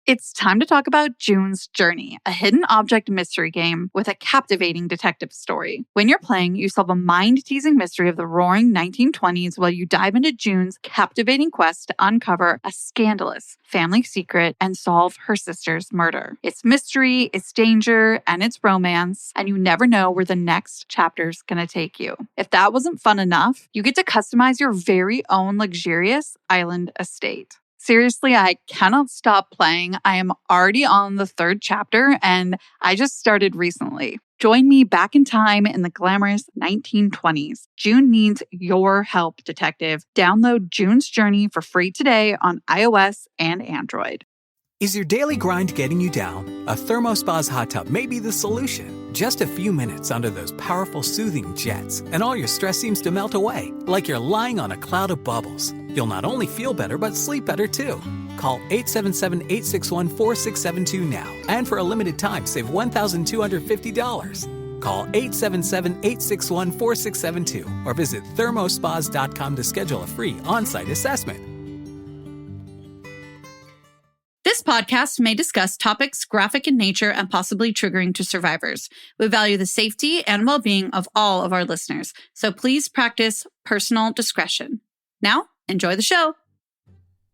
It's time to talk about June's Journey, a hidden object mystery game with a captivating detective story. When you're playing, you solve a mind-teasing mystery of the roaring 1920s while you dive into June's captivating quest to uncover a scandalous family secret and solve her sister's murder. It's mystery, it's danger, and it's romance, and you never know where the next chapter's gonna take you. If that wasn't fun enough, you get to customize your very own luxurious island estate. Seriously, I cannot stop playing. I am already on the 3rd chapter, and I just started recently. Join me back in time in the glamorous 1920s. June needs your help, detective. Download June's Journey for free today on iOS and Android. Is your daily grind getting you down? A ThermoSpa's hot tub may be the solution. Just a few minutes under those powerful soothing jets, and all your stress seems to melt away, like you're lying on a cloud of bubbles. You'll not only feel better, but sleep better too. Call 877-861-4672 now, and for a limited time, save $1,250. Call 877-861-4672 or visit thermospas.com to schedule a free on-site assessment. This podcast may discuss topics graphic in nature and possibly triggering to survivors. We value the safety and well-being of all of our listeners, so please practice personal discretion. Now, enjoy the show.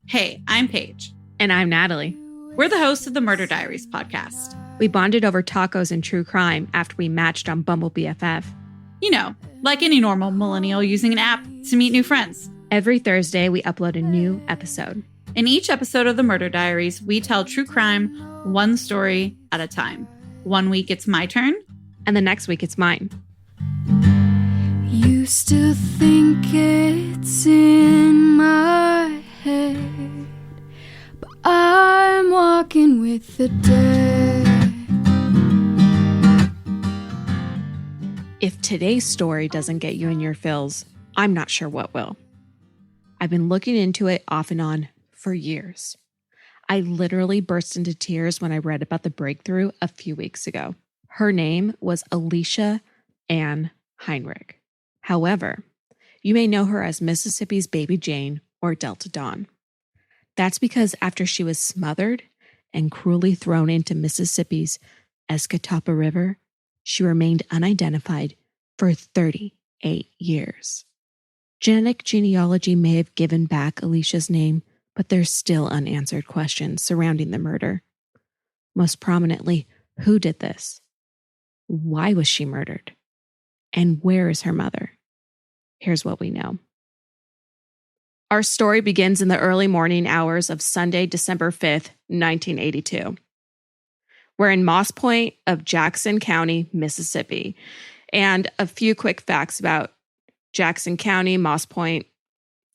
Hey, I'm Paige. And I'm Natalie. We're the hosts of the Murder Diaries podcast. We bonded over tacos and true crime after we matched on Bumble BFF. You know, like any normal millennial using an app to meet new friends. Every Thursday, we upload a new episode. In each episode of the Murder Diaries, we tell true crime one story at a time. One week it's my turn. And the next week it's mine. You still think it's in my head, but I'm walking with the dead. If today's story doesn't get you in your feels, I'm not sure what will. I've been looking into it off and on for years. I literally burst into tears when I read about the breakthrough a few weeks ago. Her name was ALISHA Ann Heinrich. However, you may know her as Mississippi's Baby Jane or Delta Dawn. That's because after she was smothered and cruelly thrown into Mississippi's Escatawpa River, she remained unidentified for 38 years. Genetic genealogy may have given back ALISHA's name, but there's still unanswered questions surrounding the murder. Most prominently, who did this? Why was she murdered? And where is her mother? Here's what we know. Our story begins in the early morning hours of Sunday, December 5th, 1982. We're in Moss Point of Jackson County, Mississippi. And a few quick facts about Jackson County, Moss Point,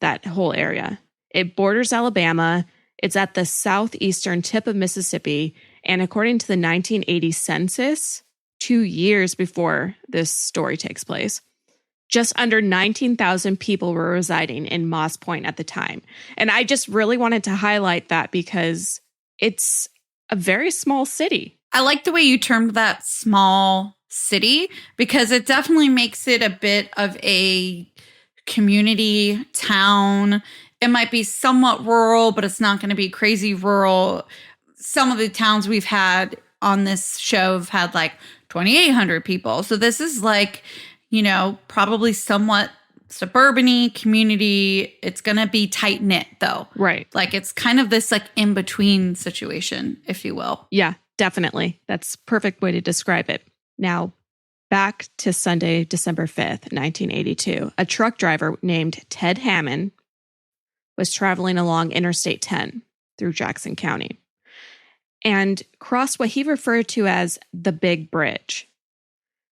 that whole area. It borders Alabama. It's at the southeastern tip of Mississippi. And according to the 1980 census, 2 years before this story takes place, just under 19,000 people were residing in Moss Point at the time. And I just really wanted to highlight that because it's a very small city. I like the way you termed that small city because it definitely makes it a bit of a community town. It might be somewhat rural, but it's not going to be crazy rural. Some of the towns we've had on this show have had like 2,800 people. So this is like, you know, probably somewhat suburban-y community. It's going to be tight-knit though. Right. Like it's kind of this like in-between situation, if you will. Yeah, definitely. That's a perfect way to describe it. Now, back to Sunday, December 5th, 1982. A truck driver named Ted Hammond was traveling along Interstate 10 through Jackson County and crossed what he referred to as the Big Bridge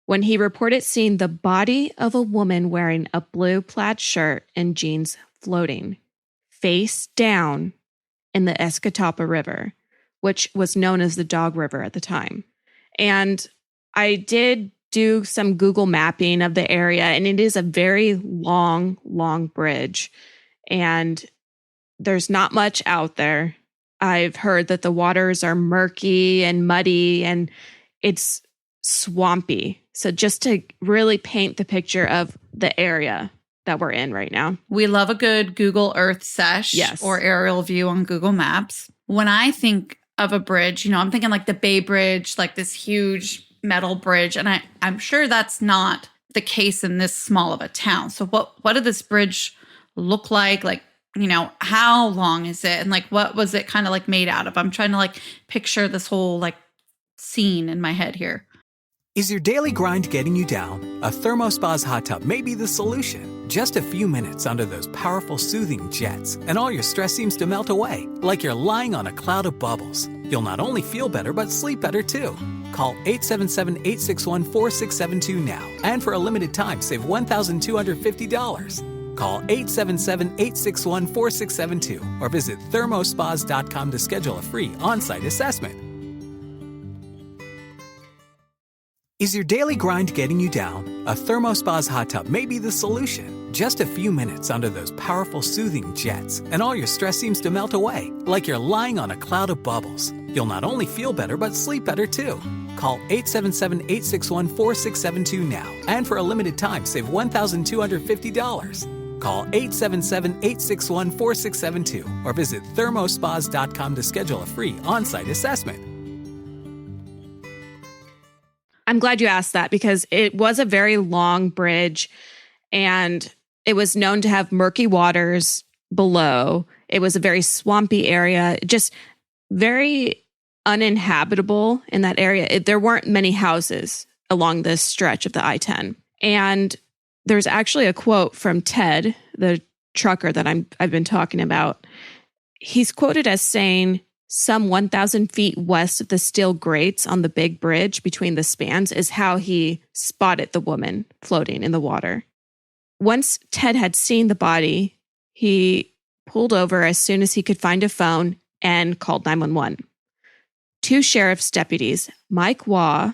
when he reported seeing the body of a woman wearing a blue plaid shirt and jeans floating face down in the Escatawpa River, which was known as the Dog River at the time. And I did do some Google mapping of the area, and it is a very long, long bridge. And there's not much out there. I've heard that the waters are murky and muddy and it's swampy. So just to really paint the picture of the area that we're in right now. We love a good Google Earth sesh Yes. or aerial view on Google Maps. When I think of a bridge. You know, I'm thinking like the Bay Bridge, like this huge metal bridge. And I'm sure that's not the case in this small of a town. So what did this bridge look like? Like, you know, how long is it? And like, what was it kind of like made out of? I'm trying to like picture this whole like scene in my head here. Is your daily grind getting you down? A ThermoSpa's hot tub may be the solution. Just a few minutes under those powerful soothing jets, and all your stress seems to melt away, like you're lying on a cloud of bubbles. You'll not only feel better, but sleep better too. Call 877-861-4672 now, and for a limited time, save $1,250. Call 877-861-4672 or visit thermospas.com to schedule a free on-site assessment. Is your daily grind getting you down? A ThermoSpa's hot tub may be the solution. Just a few minutes under those powerful soothing jets, and all your stress seems to melt away, like you're lying on a cloud of bubbles. You'll not only feel better, but sleep better too. Call 877-861-4672 now, and for a limited time, save $1,250. Call 877-861-4672 or visit thermospas.com to schedule a free on-site assessment. I'm glad you asked that because it was a very long bridge and it was known to have murky waters below. It was a very swampy area, just very uninhabitable in that area. There weren't many houses along this stretch of the I-10. And there's actually a quote from Ted, the trucker that I've been talking about. He's quoted as saying, some 1,000 feet west of the steel grates on the big bridge between the spans is how he spotted the woman floating in the water. Once Ted had seen the body, he pulled over as soon as he could find a phone and called 911. Two sheriff's deputies, Mike Waugh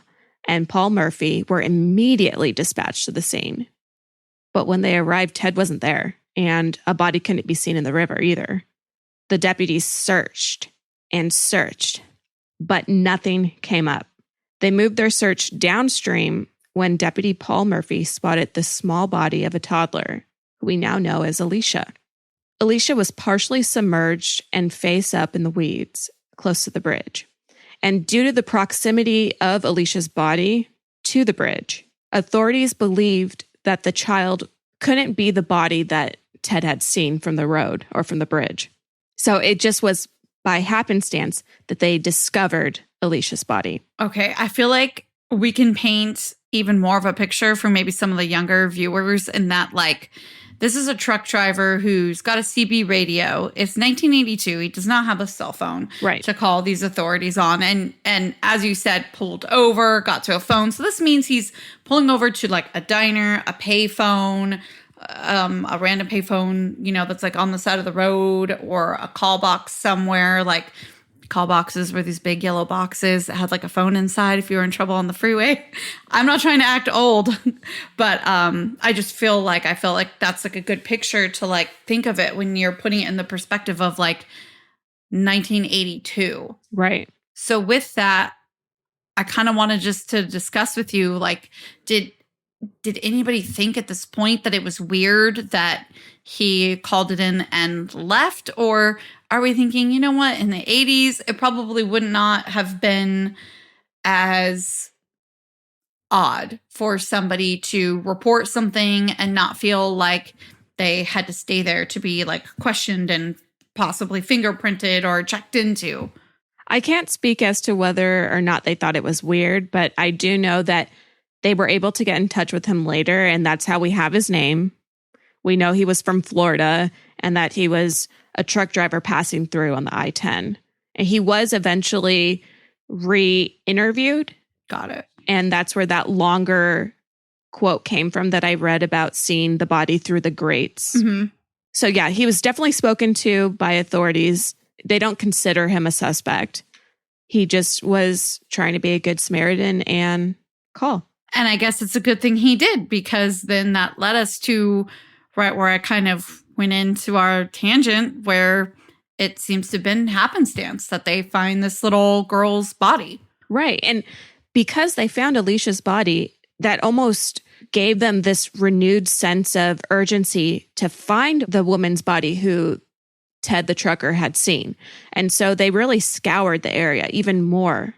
and Paul Murphy, were immediately dispatched to the scene. But when they arrived, Ted wasn't there, and a body couldn't be seen in the river either. The deputies searched and searched, but nothing came up. They moved their search downstream when Deputy Paul Murphy spotted the small body of a toddler, who we now know as ALISHA. ALISHA was partially submerged and face up in the weeds close to the bridge. And due to the proximity of ALISHA's body to the bridge, authorities believed that the child couldn't be the body that Ted had seen from the road or from the bridge. So it just was by happenstance that they discovered ALISHA's body. Okay, I feel like we can paint even more of a picture for maybe some of the younger viewers in that, like, this is a truck driver who's got a CB radio. It's 1982. He does not have a cell phone to call these authorities on. And as you said, pulled over, got to a phone. So this means he's pulling over to like a diner, a payphone, a random payphone, you know, that's like on the side of the road, or a call box somewhere. Like, call boxes were these big yellow boxes that had like a phone inside if you were in trouble on the freeway. I'm not trying to act old, but I just feel like that's like a good picture to like think of it when you're putting it in the perspective of like 1982. Right. So with that, I kind of wanted just to discuss with you, like, did anybody think at this point that it was weird that he called it in and left? Or are we thinking, you know what, in the 80s, it probably would not have been as odd for somebody to report something and not feel like they had to stay there to be like questioned and possibly fingerprinted or checked into? I can't speak as to whether or not they thought it was weird, but I do know that they were able to get in touch with him later, and that's how we have his name. We know he was from Florida and that he was a truck driver passing through on the I-10. And he was eventually re-interviewed. Got it. And that's where that longer quote came from that I read about seeing the body through the grates. Mm-hmm. So yeah, he was definitely spoken to by authorities. They don't consider him a suspect. He just was trying to be a good Samaritan and call. And I guess it's a good thing he did, because then that led us to right where I kind of went into our tangent, where it seems to have been happenstance that they find this little girl's body. Right. And because they found ALISHA's body, that almost gave them this renewed sense of urgency to find the woman's body who Ted the trucker had seen. And so they really scoured the area even more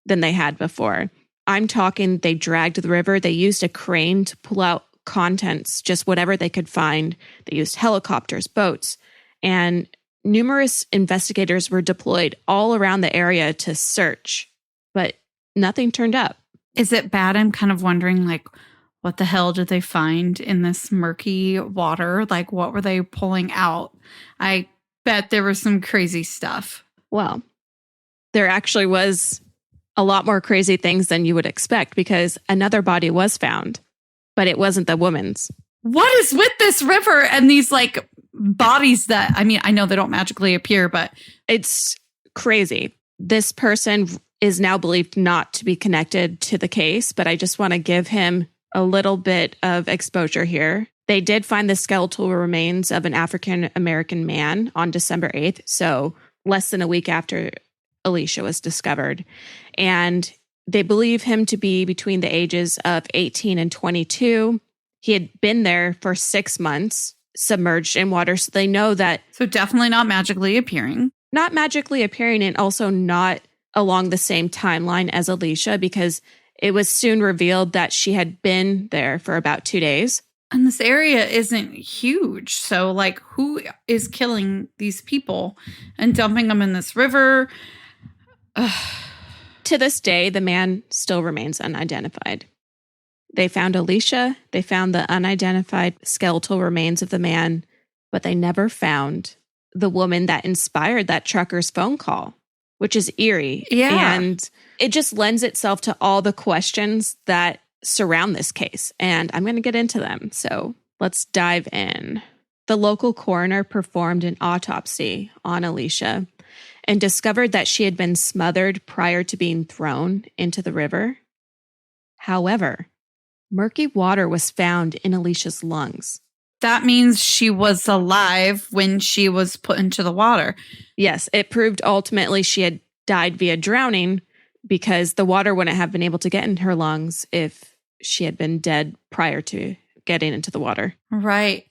than they had before. I'm talking, they dragged the river. They used a crane to pull out contents, just whatever they could find. They used helicopters, boats, and numerous investigators were deployed all around the area to search, but nothing turned up. Is it bad? I'm kind of wondering, like, what the hell did they find in this murky water? Like, what were they pulling out? I bet there was some crazy stuff. Well, there actually was a lot more crazy things than you would expect, because another body was found, but it wasn't the woman's. What is with this river and these like bodies that, I mean, I know they don't magically appear, but it's crazy. This person is now believed not to be connected to the case, but I just want to give him a little bit of exposure here. They did find the skeletal remains of an African-American man on December 8th, so less than a week after ALISHA was discovered. And they believe him to be between the ages of 18 and 22. He had been there for 6 months, submerged in water, so they know that... So definitely not magically appearing. Not magically appearing, and also not along the same timeline as ALISHA, because it was soon revealed that she had been there for about 2 days. And this area isn't huge. So, like, who is killing these people and dumping them in this river? To this day, the man still remains unidentified. They found ALISHA. They found the unidentified skeletal remains of the man, but they never found the woman that inspired that trucker's phone call, which is eerie. Yeah. And it just lends itself to all the questions that surround this case. And I'm going to get into them. So let's dive in. The local coroner performed an autopsy on ALISHA and discovered that she had been smothered prior to being thrown into the river. However, murky water was found in ALISHA's lungs. That means she was alive when she was put into the water. Yes, it proved ultimately she had died via drowning, because the water wouldn't have been able to get in her lungs if she had been dead prior to getting into the water. Right.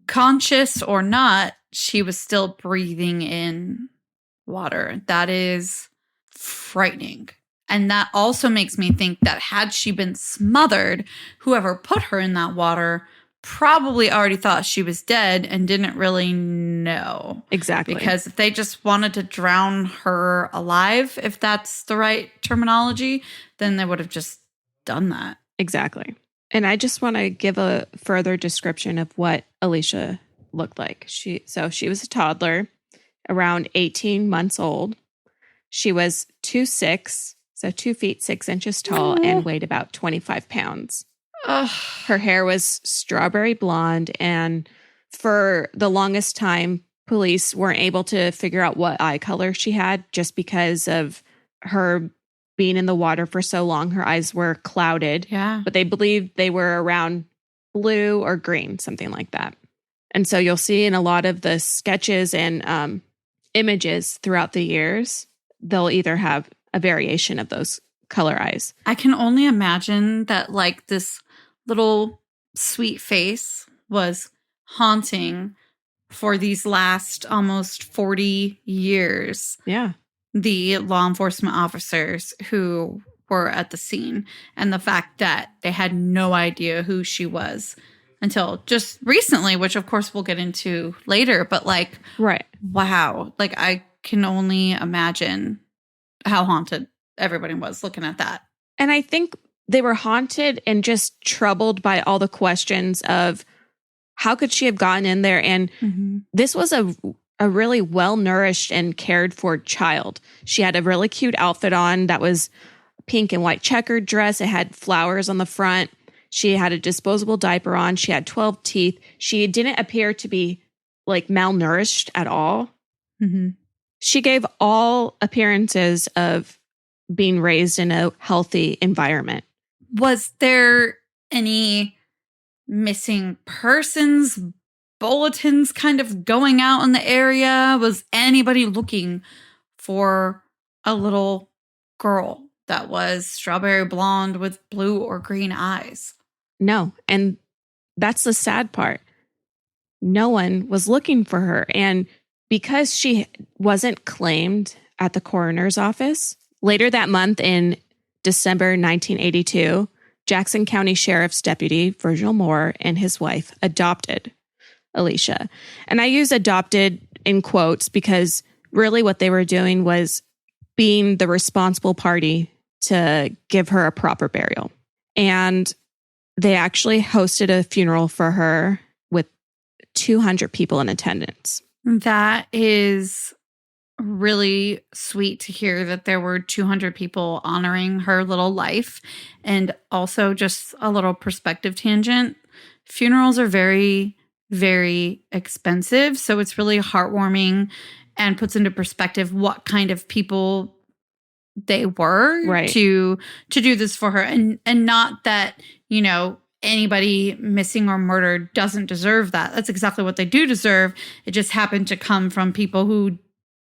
Conscious or not, she was still breathing in water. That is frightening. And that also makes me think that had she been smothered, whoever put her in that water probably already thought she was dead and didn't really know. Exactly. Because if they just wanted to drown her alive, if that's the right terminology, then they would have just done that. Exactly. And I just want to give a further description of what ALISHA looked like. She was a toddler, around 18 months old. She was 2'6", so 2 feet 6 inches tall, and weighed about 25 pounds. Ugh. Her hair was strawberry blonde, and for the longest time, police weren't able to figure out what eye color she had, just because of her being in the water for so long. Her eyes were clouded, Yeah. but they believed they were around blue or green, something like that. And so you'll see in a lot of the sketches and images throughout the years, they'll either have a variation of those color eyes. I can only imagine that, like, this little sweet face was haunting for these last almost 40 years. Yeah. The law enforcement officers who were at the scene, and the fact that they had no idea who she was until just recently, which of course we'll get into later. But like, right. Wow. Like, I can only imagine how haunted everybody was looking at that. And I think they were haunted and just troubled by all the questions of how could she have gotten in there? And this was a really well-nourished and cared for child. She had a really cute outfit on that was pink and white checkered dress. It had flowers on the front. She had a disposable diaper on. She had 12 teeth. She didn't appear to be like malnourished at all. She gave all appearances of being raised in a healthy environment. Was there any missing persons bulletins kind of going out in the area? Was anybody looking for a little girl that was strawberry blonde with blue or green eyes? No. And that's the sad part. No one was looking for her. And because she wasn't claimed at the coroner's office, later that month in December 1982, Jackson County Sheriff's Deputy Virgil Moore and his wife adopted ALISHA. And I use adopted in quotes because really what they were doing was being the responsible party to give her a proper burial. And they actually hosted a funeral for her with 200 people in attendance. That is really sweet to hear that there were 200 people honoring her little life. And also just a little perspective tangent. Funerals are very, very expensive. So it's really heartwarming and puts into perspective what kind of people they were to do this for her. And not that, you know, anybody missing or murdered doesn't deserve that. That's exactly what they do deserve. It just happened to come from people who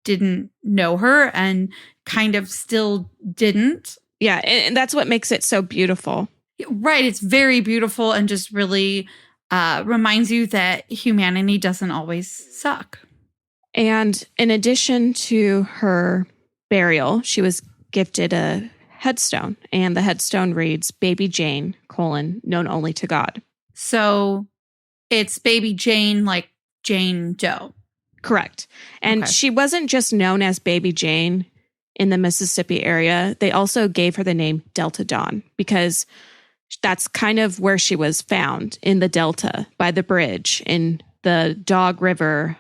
didn't know her and kind of still didn't. Yeah, and that's what makes it so beautiful. Right. It's very beautiful and just really reminds you that humanity doesn't always suck. And in addition to her burial, she was gifted a headstone, and the headstone reads, Baby Jane, known only to God. So it's Baby Jane, like Jane Doe. Correct. And she wasn't just known as Baby Jane in the Mississippi area. They also gave her the name Delta Dawn because that's kind of where she was found, in the Delta, by the bridge in the Dog River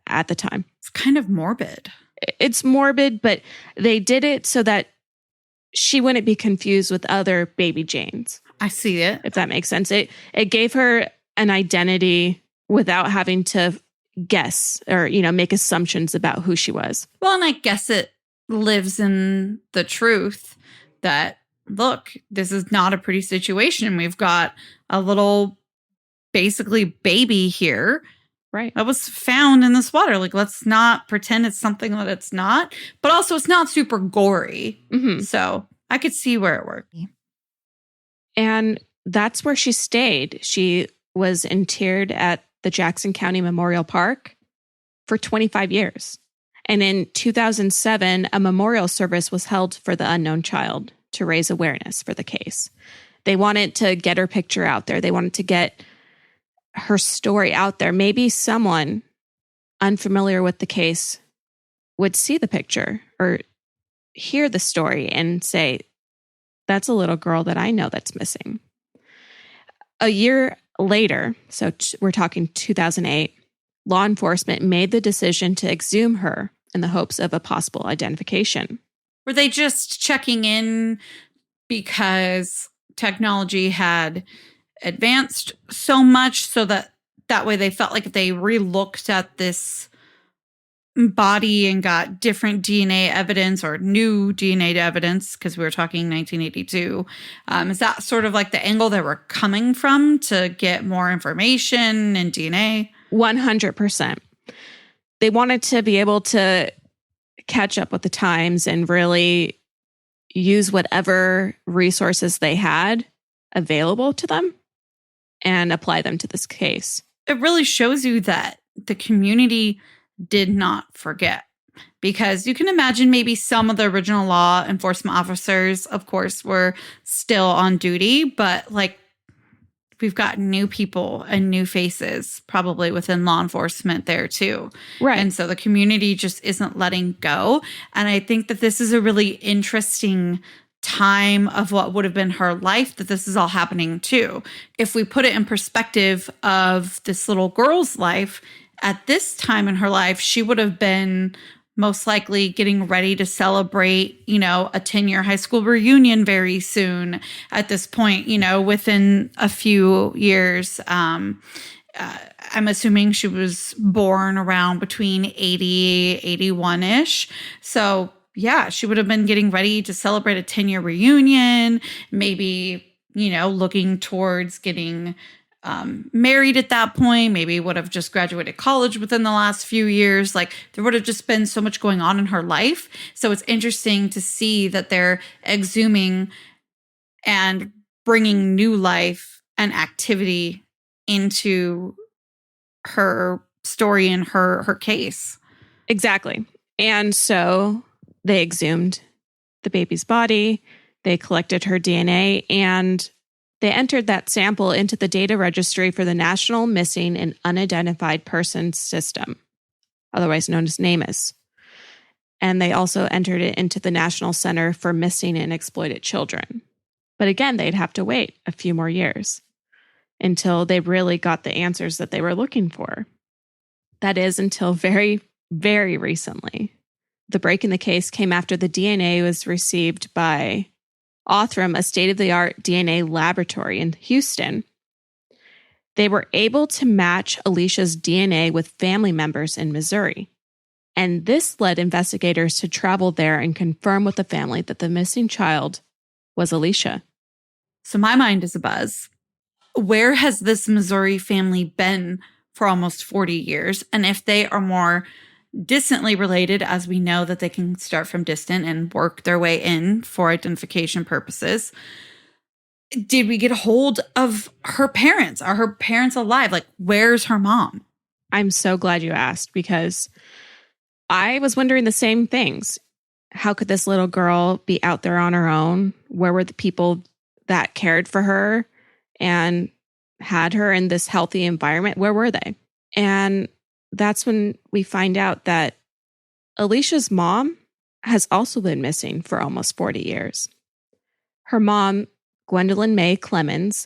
at the time. It's kind of morbid. It's morbid, but they did it so that she wouldn't be confused with other Baby Janes. I see it. If that makes sense. It gave her an identity without having to guess or, you know, make assumptions about who she was. Well, and I guess it lives in the truth that, look, this is not a pretty situation. We've got a little, basically, baby here. Right. That was found in this water. Like, let's not pretend it's something that it's not. But also, it's not super gory. Mm-hmm. So I could see where it worked. And that's where she stayed. She was interred at the Jackson County Memorial Park for 25 years. And in 2007, a memorial service was held for the unknown child to raise awareness for the case. They wanted to get her picture out there. They wanted to get her story out there. Maybe someone unfamiliar with the case would see the picture or hear the story and say, that's a little girl that I know that's missing. A year later, so we're talking 2008, law enforcement made the decision to exhume her in the hopes of a possible identification. Were they just checking in because technology had advanced so much so that way they felt like if they re-looked at this body and got different DNA evidence or new DNA evidence, because we were talking 1982, is that sort of like the angle that we're coming from to get more information and DNA? 100%. They wanted to be able to catch up with the times and really use whatever resources they had available to them and apply them to this case. It really shows you that the community did not forget, because you can imagine maybe some of the original law enforcement officers, of course, were still on duty, but like we've got new people and new faces probably within law enforcement there too. Right. And so the community just isn't letting go. And I think that this is a really interesting time of what would have been her life that this is all happening too. If we put it in perspective of this little girl's life, at this time in her life, she would have been most likely getting ready to celebrate, you know, a 10-year high school reunion very soon at this point, you know, within a few years. I'm assuming she was born around between 80, 81-ish. So yeah, she would have been getting ready to celebrate a 10-year reunion, maybe, you know, looking towards getting married at that point, maybe would have just graduated college within the last few years. Like there would have just been so much going on in her life. So it's interesting to see that they're exhuming and bringing new life and activity into her story and her case. Exactly. And so they exhumed the baby's body, they collected her DNA, and they entered that sample into the data registry for the National Missing and Unidentified Persons System, otherwise known as NamUs. And they also entered it into the National Center for Missing and Exploited Children. But again, they'd have to wait a few more years until they really got the answers that they were looking for. That is until very, very recently. The break in the case came after the DNA was received by Othram, a state-of-the-art DNA laboratory in Houston. They were able to match Alisha's DNA with family members in Missouri. And this led investigators to travel there and confirm with the family that the missing child was Alisha. So my mind is abuzz. Where has this Missouri family been for almost 40 years? And if they are more distantly related, as we know that they can start from distant and work their way in for identification purposes, did we get a hold of her parents? Are her parents alive? Like, where's her mom? I'm so glad you asked, because I was wondering the same things. How could this little girl be out there on her own? Where were the people that cared for her and had her in this healthy environment? Where were they? And that's when we find out that Alisha's mom has also been missing for almost 40 years. Her mom, Gwendolyn May Clemens,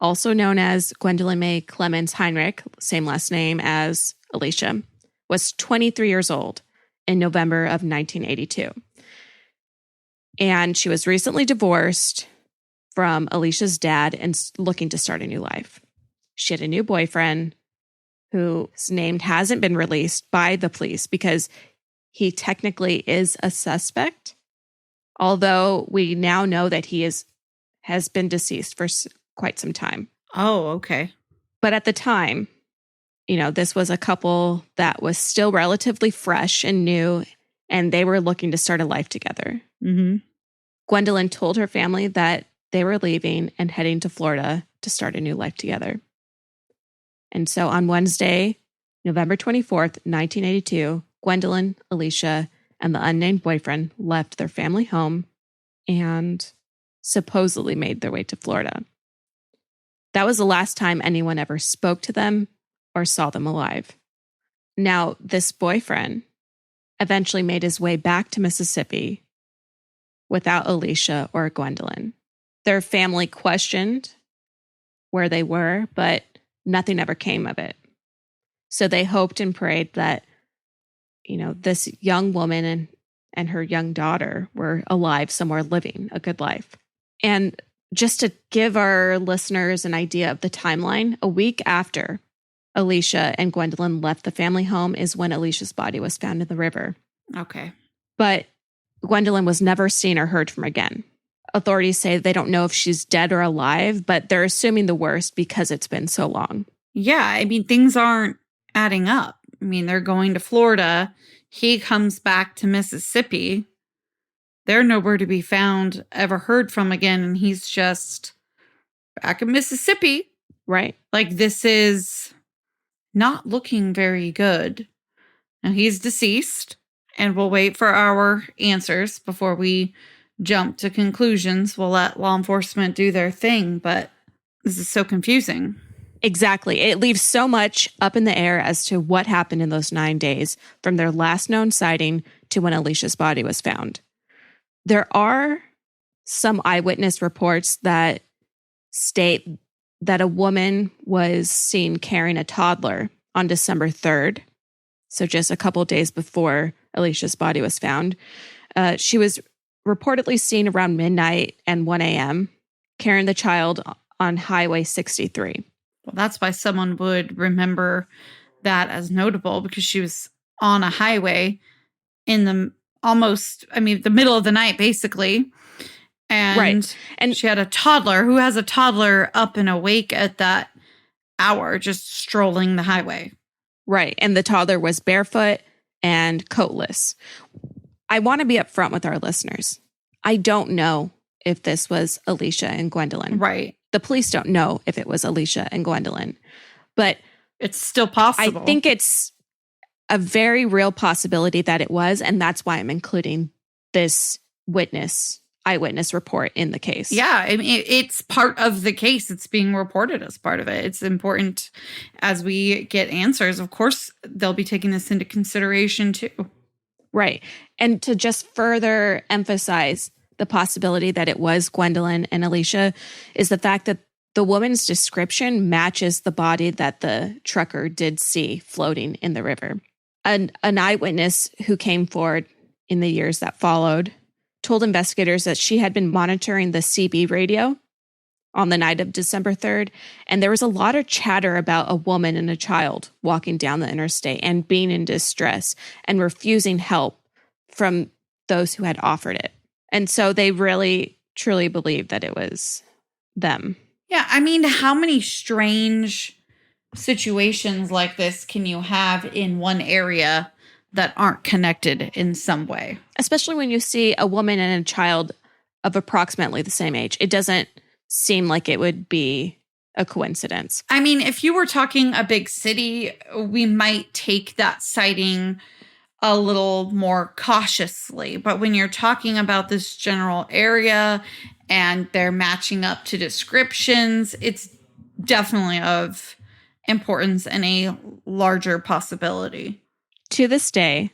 also known as Gwendolyn May Clemens Heinrich, same last name as Alisha, was 23 years old in November of 1982. And she was recently divorced from Alisha's dad and looking to start a new life. She had a new boyfriend whose name hasn't been released by the police because he technically is a suspect, although we now know that he has been deceased for quite some time. Oh, okay. But at the time, this was a couple that was still relatively fresh and new, and they were looking to start a life together. Mm-hmm. Gwendolyn told her family that they were leaving and heading to Florida to start a new life together. And so on Wednesday, November 24th, 1982, Gwendolyn, Alisha, and the unnamed boyfriend left their family home and supposedly made their way to Florida. That was the last time anyone ever spoke to them or saw them alive. Now, this boyfriend eventually made his way back to Mississippi without Alisha or Gwendolyn. Their family questioned where they were, but nothing ever came of it. So they hoped and prayed that, this young woman and her young daughter were alive somewhere, living a good life. And just to give our listeners an idea of the timeline, a week after Alisha and Gwendolyn left the family home is when Alisha's body was found in the river. Okay. But Gwendolyn was never seen or heard from again. Authorities say they don't know if she's dead or alive, but they're assuming the worst because it's been so long. Yeah, I mean, things aren't adding up. I mean, they're going to Florida. He comes back to Mississippi. They're nowhere to be found, ever heard from again, and he's just back in Mississippi. Right. Like, this is not looking very good. Now, he's deceased, and we'll wait for our answers before we jump to conclusions. We'll let law enforcement do their thing, but this is so confusing. Exactly. It leaves so much up in the air as to what happened in those 9 days from their last known sighting to when Alisha's body was found. There are some eyewitness reports that state that a woman was seen carrying a toddler on December 3rd, so just a couple of days before Alisha's body was found. She was reportedly seen around midnight and 1 a.m. carrying the child on Highway 63. Well, that's why someone would remember that as notable, because she was on a highway in the the middle of the night, basically. And, right. And she had a toddler who has a toddler up and awake at that hour, just strolling the highway. Right. And the toddler was barefoot and coatless. I want to be upfront with our listeners. I don't know if this was Alisha and Gwendolyn. Right. The police don't know if it was Alisha and Gwendolyn. But it's still possible. I think it's a very real possibility that it was, and that's why I'm including this eyewitness report in the case. Yeah, I mean, it's part of the case. It's being reported as part of it. It's important as we get answers. Of course, they'll be taking this into consideration too. Right. And to just further emphasize the possibility that it was Gwendolyn and Alicia is the fact that the woman's description matches the body that the trucker did see floating in the river. An eyewitness who came forward in the years that followed told investigators that she had been monitoring the CB radio on the night of December 3rd, and there was a lot of chatter about a woman and a child walking down the interstate and being in distress and refusing help from those who had offered it. And so they really, truly believed that it was them. Yeah, I mean, how many strange situations like this can you have in one area that aren't connected in some way? Especially when you see a woman and a child of approximately the same age. It doesn't seem like it would be a coincidence. I mean, if you were talking a big city, we might take that sighting a little more cautiously. But when you're talking about this general area and they're matching up to descriptions, it's definitely of importance and a larger possibility. To this day,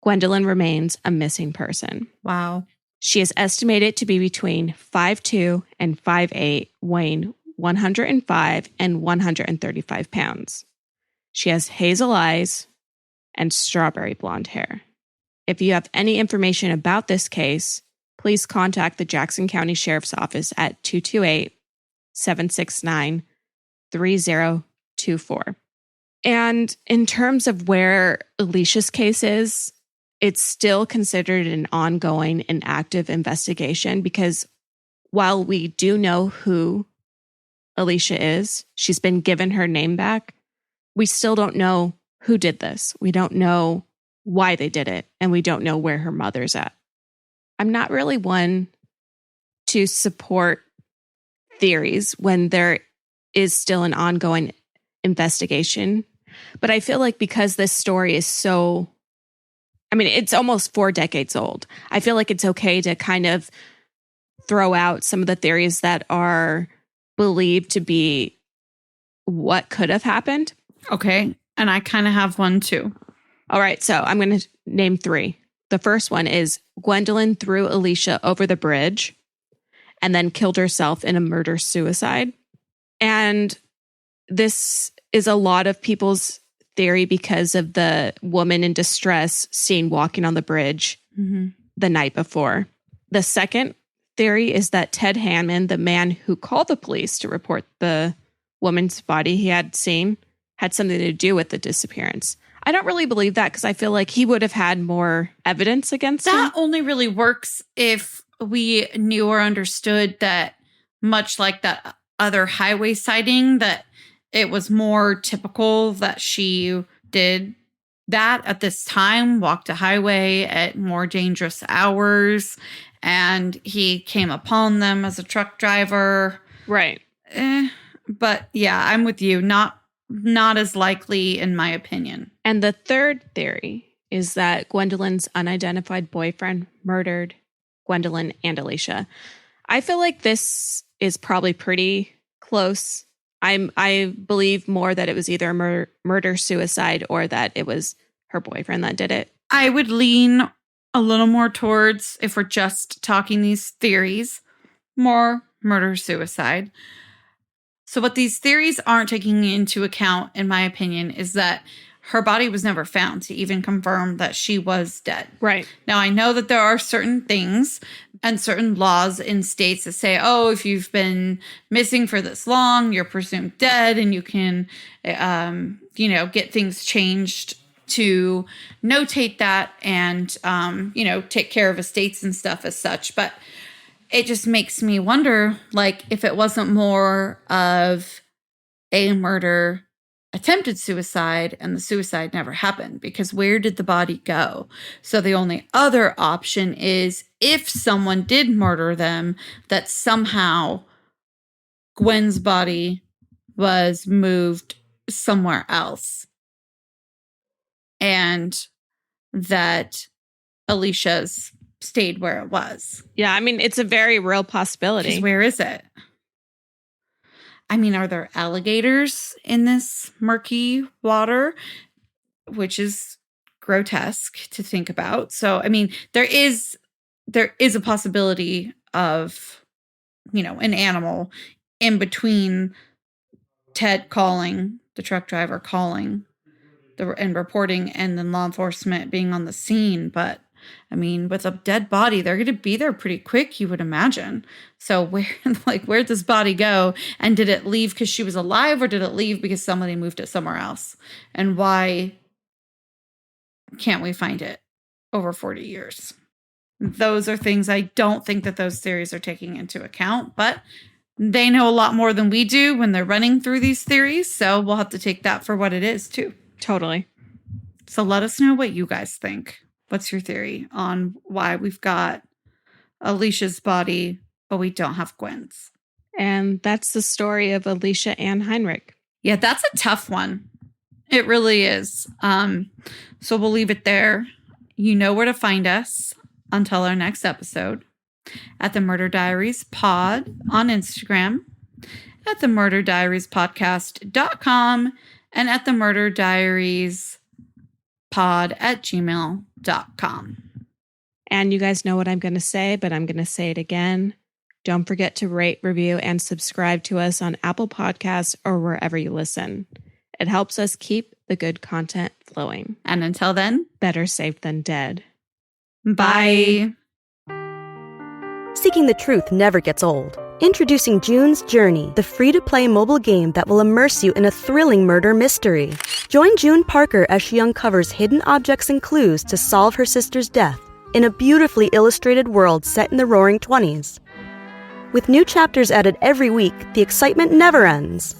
Gwendolyn remains a missing person. Wow. She is estimated to be between 5'2" and 5'8", weighing 105 and 135 pounds. She has hazel eyes and strawberry blonde hair. If you have any information about this case, please contact the Jackson County Sheriff's Office at 228-769-3024. And in terms of where Alicia's case is, it's still considered an ongoing and active investigation because while we do know who Alicia is, she's been given her name back, we still don't know who did this. We don't know why they did it, and we don't know where her mother's at. I'm not really one to support theories when there is still an ongoing investigation. But I feel like because this story is so, I mean, it's almost 4 decades old. I feel like it's okay to kind of throw out some of the theories that are believed to be what could have happened. Okay. And I kind of have one too. All right. So I'm going to name 3. The first one is Gwendolyn threw Alicia over the bridge and then killed herself in a murder-suicide. And this is a lot of people's theory because of the woman in distress seen walking on the bridge the night before. The second theory is that Ted Hammond, the man who called the police to report the woman's body he had seen, had something to do with the disappearance. I don't really believe that because I feel like he would have had more evidence against him. That only really works if we knew or understood that, much like that other highway sighting, that it was more typical that she did that at this time, walked a highway at more dangerous hours, and he came upon them as a truck driver. Right. But yeah, I'm with you. Not as likely, in my opinion. And the third theory is that Gwendolyn's unidentified boyfriend murdered Gwendolyn and Alicia. I feel like this is probably pretty close. I believe more that it was either a murder-suicide or that it was her boyfriend that did it. I would lean a little more towards, if we're just talking these theories, more murder-suicide. So what these theories aren't taking into account, in my opinion, is that her body was never found to even confirm that she was dead. Right. Now, I know that there are certain things and certain laws in states that say, oh, if you've been missing for this long, you're presumed dead, and you can, get things changed to notate that and, take care of estates and stuff as such. But it just makes me wonder, like, if it wasn't more of a murder attempted suicide and the suicide never happened, because where did the body go? So the only other option is if someone did murder them, that somehow Gwen's body was moved somewhere else. and that Alicia's stayed where it was. Yeah, I mean, it's a very real possibility. 'Cause where is it? I mean, are there alligators in this murky water? Which is grotesque to think about. So, I mean, there is a possibility of, an animal in between Ted calling, the truck driver calling and reporting, and then law enforcement being on the scene. But I mean, with a dead body, they're going to be there pretty quick, you would imagine. So where'd this body go? And did it leave because she was alive, or did it leave because somebody moved it somewhere else? And why can't we find it over 40 years? Those are things I don't think that those theories are taking into account, but they know a lot more than we do when they're running through these theories. So we'll have to take that for what it is too. Totally. So let us know what you guys think. What's your theory on why we've got Alicia's body, but we don't have Gwen's? And that's the story of ALISHA Ann Heinrich. Yeah, that's a tough one. It really is. So we'll leave it there. You know where to find us until our next episode. At the Murder Diaries Pod on Instagram, at the murderdiariespodcast.com, and at the Murder Diaries pod@gmail.com. And you guys know what I'm going to say, but I'm going to say it again. Don't forget to rate, review, and subscribe to us on Apple Podcasts or wherever you listen. It helps us keep the good content flowing. And until then, better safe than dead. Bye. Seeking the truth never gets old. Introducing June's Journey, the free-to-play mobile game that will immerse you in a thrilling murder mystery. Join June Parker as she uncovers hidden objects and clues to solve her sister's death in a beautifully illustrated world set in the Roaring '20s. With new chapters added every week, the excitement never ends.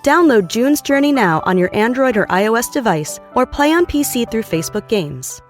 Download June's Journey now on your Android or iOS device, or play on PC through Facebook Games.